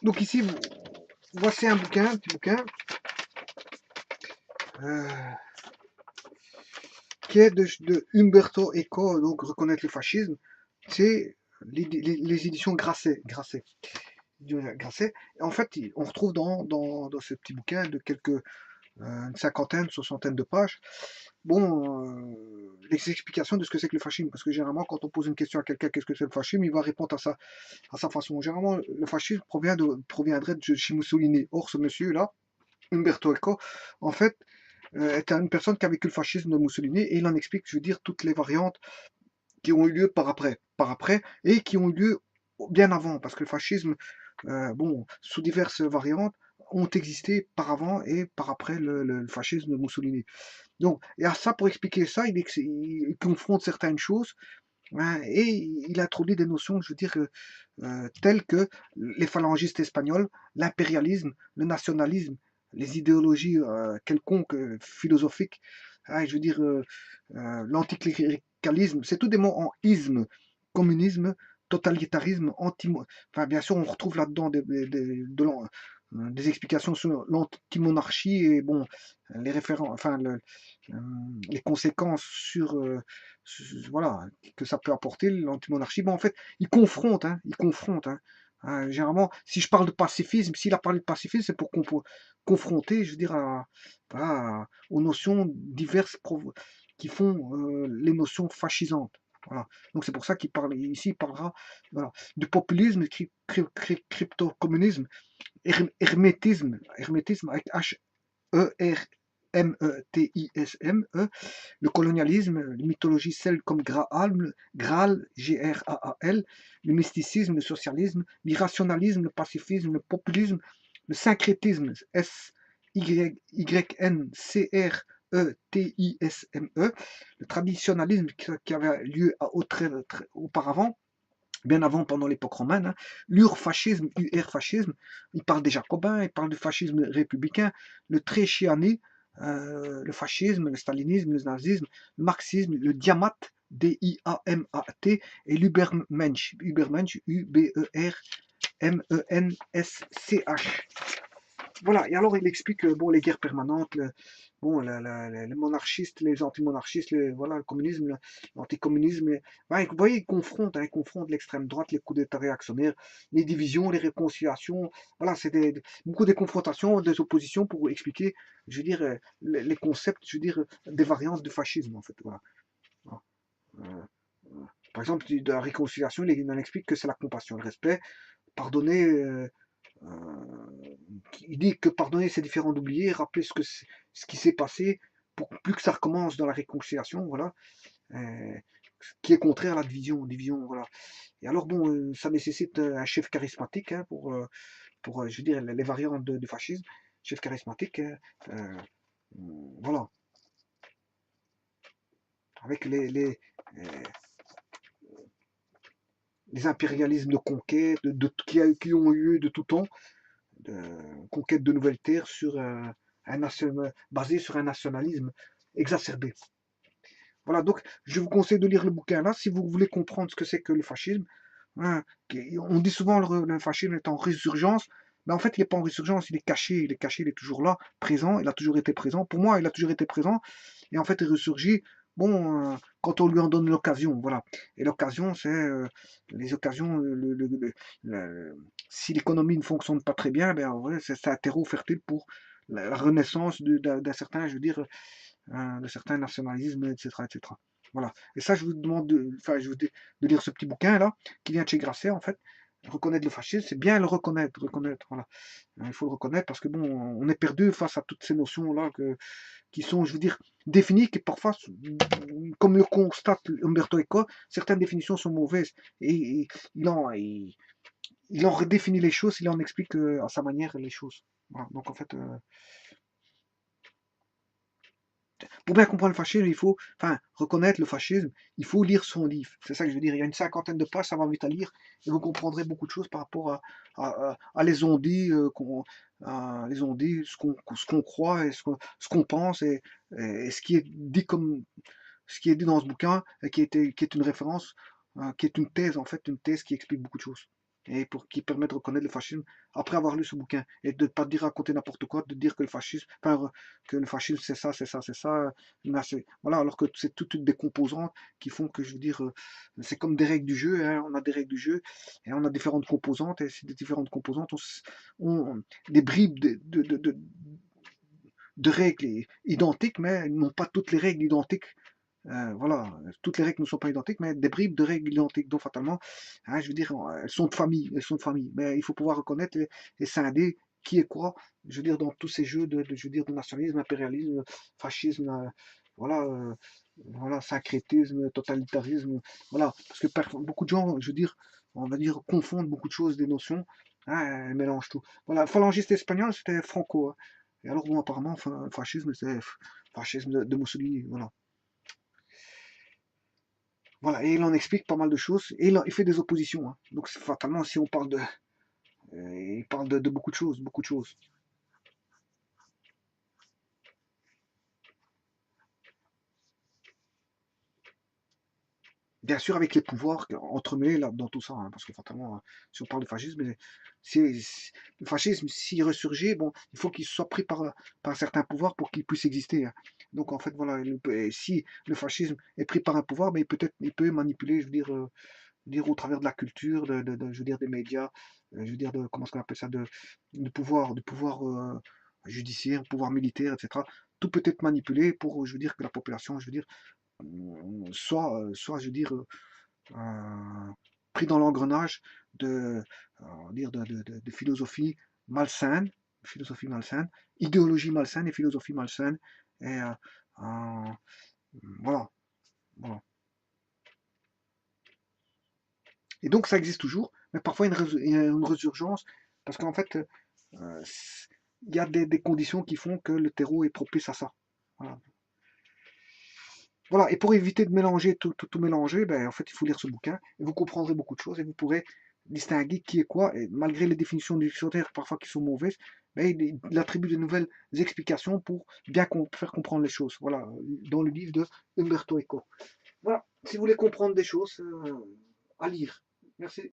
Donc ici, voici un bouquin, un petit bouquin, euh, qui est de Umberto Eco, donc Reconnaître le fascisme. C'est les éditions Grasset. Grasset. En fait, on retrouve dans ce petit bouquin de quelques une cinquantaine, soixantaine de pages, bon, les explications de ce que c'est que le fascisme. Parce que généralement, quand on pose une question à quelqu'un, qu'est-ce que c'est le fascisme, il va répondre à sa façon. Généralement, le fascisme proviendrait de chez Mussolini. Or, ce monsieur-là, Umberto Eco, en fait, était une personne qui a vécu le fascisme de Mussolini et il en explique, je veux dire, toutes les variantes qui ont eu lieu par après, et qui ont eu lieu bien avant, parce que le fascisme, bon, sous diverses variantes, ont existé par avant et par après le fascisme de Mussolini. Donc, et à ça, pour expliquer ça, il confronte certaines choses, hein, et il introduit des notions, je veux dire, telles que les phalangistes espagnols, l'impérialisme, le nationalisme, les idéologies quelconques philosophiques, hein, je veux dire, l'anticléricalisme, c'est tout des mots en isme, communisme, totalitarisme, enfin, bien sûr, on retrouve là-dedans des explications sur l'antimonarchie et bon, les référents, enfin, euh, les conséquences voilà, que ça peut apporter, l'antimonarchie. Bon, en fait, il confronte, hein. Généralement, si je parle de pacifisme, s'il a parlé de pacifisme, c'est pour confronter, je veux dire, voilà, aux notions diverses qui font les notions fascisantes. Voilà. Donc c'est pour ça qu'il parle ici, il parlera voilà, du populisme, crypto-communisme, hermétisme avec H-E-R-M-E-T-I-S-M-E, le colonialisme, la mythologie celle comme Graal, G-R-A-A-L, le mysticisme, le socialisme, l'irrationalisme, le pacifisme, le populisme, le syncrétisme, S-Y-N-C-R-E-T-I-S-M-E, le traditionnalisme qui avait lieu auparavant, bien avant, pendant l'époque romaine, hein, l'urfascisme, UR-fascisme, il parle des jacobins, il parle du fascisme républicain, le tréchianisme, le fascisme, le stalinisme, le nazisme, le marxisme, le diamat, D-I-A-M-A-T, et l'Ubermensch, U-B-E-R-M-E-N-S-C-H. Voilà, et alors il explique bon, les guerres permanentes, bon, les monarchistes, les antimonarchistes, voilà, le communisme, l'anticommunisme. Ouais, vous voyez, il confronte l'extrême droite, les coups d'État réactionnaires, les divisions, les réconciliations. Voilà, c'est beaucoup de confrontations, des oppositions pour expliquer, je veux dire, les concepts, je veux dire, des variantes du fascisme, en fait. Voilà. Voilà. Euh, Par exemple, de la réconciliation, il en explique que c'est la compassion, le respect, pardonner. Il dit que pardonner c'est différent d'oublier, rappeler ce qui s'est passé pour plus que ça recommence dans la réconciliation, voilà, euh, qui est contraire à la division, voilà. Et alors bon, ça nécessite un chef charismatique hein, je veux dire, les variantes du fascisme, chef charismatique, euh, voilà, avec euh, les impérialismes de conquête, qui ont eu lieu de tout temps, de conquête de nouvelles terres basé sur un nationalisme exacerbé. Voilà, donc je vous conseille de lire le bouquin là si vous voulez comprendre ce que c'est que le fascisme. Hein, on dit souvent le fascisme est en résurgence, mais en fait il n'est pas en résurgence, il est toujours là, présent, il a toujours été présent. Pour moi, il a toujours été présent, et en fait il ressurgit. Bon, quand on lui en donne l'occasion, voilà. Et l'occasion, c'est les occasions. Si l'économie ne fonctionne pas très bien, ben en vrai, c'est un terreau fertile pour la renaissance d'un certain, je veux dire, de certains nationalismes, etc., etc. Voilà. Et ça, je vous demande enfin, je vous dis de lire ce petit bouquin-là, qui vient de chez Grasset, en fait. Reconnaître le fascisme, c'est bien le reconnaître, voilà. Il faut le reconnaître parce que bon, on est perdu face à toutes ces notions-là qui sont, je veux dire, définies, qui parfois, comme le constate Umberto Eco, certaines définitions sont mauvaises. Et il en redéfinit les choses, il en explique à sa manière les choses. Voilà. Donc en fait, pour bien comprendre le fascisme, il faut, enfin, reconnaître le fascisme, il faut lire son livre. C'est ça que je veux dire. Il y a une cinquantaine de pages, ça va vite à lire, et vous comprendrez beaucoup de choses par rapport à les ondits, les ondits, ce qu'on croit et ce qu'on pense et ce qui est dit comme, ce qui est dit dans ce bouquin, et qui est une référence, qui est une thèse en fait, une thèse qui explique beaucoup de choses. et pour qui permet de reconnaître le fascisme après avoir lu ce bouquin et de ne pas dire raconter n'importe quoi, de dire que le fascisme, enfin, que le fascisme c'est ça, c'est ça, c'est ça, voilà, alors que c'est toutes des composantes qui font que je veux dire, c'est comme des règles du jeu, hein, on a des règles du jeu et on a différentes composantes et ces différentes composantes des bribes de règles identiques, mais non pas toutes les règles identiques. Voilà, toutes les règles ne sont pas identiques, mais des bribes de règles identiques. Donc fatalement, hein, je veux dire, elles sont de famille, elles sont de famille. Mais il faut pouvoir reconnaître et scinder qui est quoi. Je veux dire, dans tous ces jeux je veux dire, de nationalisme, impérialisme, fascisme, voilà, voilà, syncrétisme, totalitarisme, voilà, parce que beaucoup de gens, je veux dire, on va dire, confondent beaucoup de choses, des notions, hein, elles mélangent tout. Voilà, phalangiste espagnol, c'était Franco, hein. Et alors, bon, apparemment, fascisme, c'est fascisme de Mussolini, voilà. Voilà, et il en explique pas mal de choses, et il fait des oppositions, hein. Donc, fatalement, si on parle il parle de beaucoup de choses, beaucoup de choses. Bien sûr, avec les pouvoirs entremêlés là, dans tout ça, hein, parce que fatalement, si on parle de fascisme, le fascisme, s'il ressurgit, bon, il faut qu'il soit pris par certains pouvoirs pour qu'il puisse exister, hein. Donc, en fait, voilà, si le fascisme est pris par un pouvoir, mais peut-être il peut manipuler, je veux dire au travers de la culture, je veux dire des médias, je veux dire de comment est-ce qu'on appelle ça, de pouvoir judiciaire, pouvoir militaire, etc. Tout peut être manipulé pour, je veux dire, que la population, je veux dire, soit je veux dire, pris dans l'engrenage de, dire de philosophie malsaine, idéologie malsaine et philosophie malsaine, et euh, voilà, voilà. Et donc ça existe toujours, mais parfois il y a une résurgence, parce qu'en fait, euh, il y a des conditions qui font que le terreau est propice à ça. Voilà. Voilà. Et pour éviter de mélanger tout mélanger, ben, en fait, il faut lire ce bouquin, et vous comprendrez beaucoup de choses, et vous pourrez distinguer qui est quoi, et malgré les définitions du dictionnaire parfois qui sont mauvaises, ben, il attribue de nouvelles explications pour bien faire comprendre les choses. Voilà, dans le livre de Umberto Eco. Voilà, si vous voulez comprendre des choses, à lire. Merci.